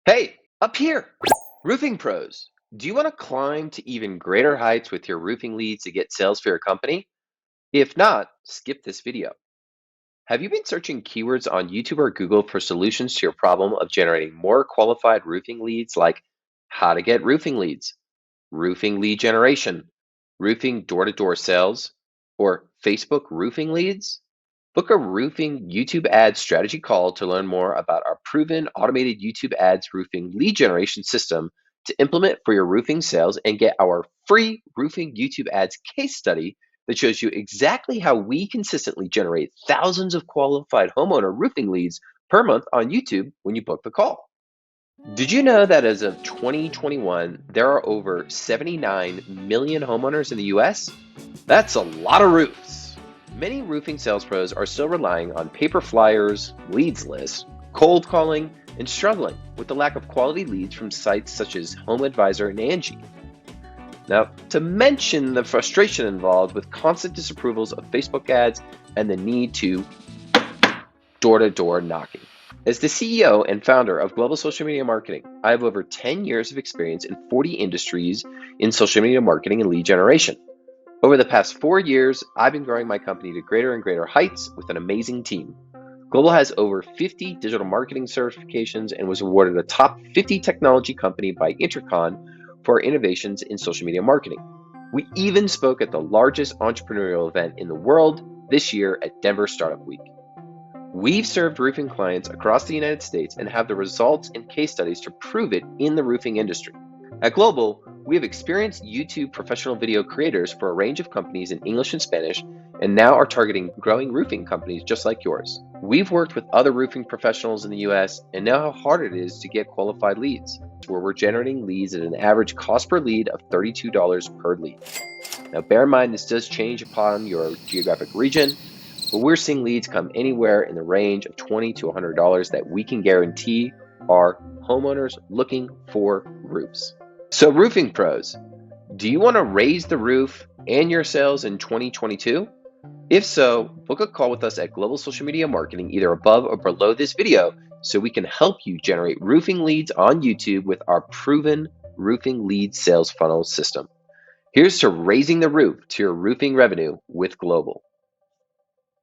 Hey, up here! Roofing pros. Do you want to climb to even greater heights with your roofing leads to get sales for your company? If not, skip this video. Have you been searching keywords on YouTube or Google for solutions to your problem of generating more qualified roofing leads like how to get roofing leads, roofing lead generation, roofing door-to-door sales, or Facebook roofing leads? Book a roofing YouTube ad strategy call to learn more about our proven automated YouTube ads roofing lead generation system to implement for your roofing sales and get our free roofing YouTube ads case study that shows you exactly how we consistently generate thousands of qualified homeowner roofing leads per month on YouTube when you book the call. Did you know that as of 2021, there are over 79 million homeowners in the US? That's a lot of roofs. Many roofing sales pros are still relying on paper flyers, leads lists, cold calling, and struggling with the lack of quality leads from sites such as HomeAdvisor and Angie. Now, to mention the frustration involved with constant disapprovals of Facebook ads and the need to door-to-door knocking. As the CEO and founder of Global Social Media Marketing, I have over 10 years of experience in 40 industries in social media marketing and lead generation. Over the past 4 years, I've been growing my company to greater and greater heights with an amazing team. Global has over 50 digital marketing certifications and was awarded a top 50 technology company by Intercon for our innovations in social media marketing. We even spoke at the largest entrepreneurial event in the world this year at Denver Startup Week. We've served roofing clients across the United States and have the results and case studies to prove it in the roofing industry. At Global, we have experienced YouTube professional video creators for a range of companies in English and Spanish, and now are targeting growing roofing companies just like yours. We've worked with other roofing professionals in the US and know how hard it is to get qualified leads, where we're generating leads at an average cost per lead of $32 per lead. Now, bear in mind, this does change upon your geographic region, but we're seeing leads come anywhere in the range of $20 to $100 that we can guarantee are homeowners looking for roofs. So roofing pros, do you want to raise the roof and your sales in 2022? If so, book a call with us at Global Social Media Marketing either above or below this video so we can help you generate roofing leads on YouTube with our proven roofing lead sales funnel system. Here's to raising the roof to your roofing revenue with Global.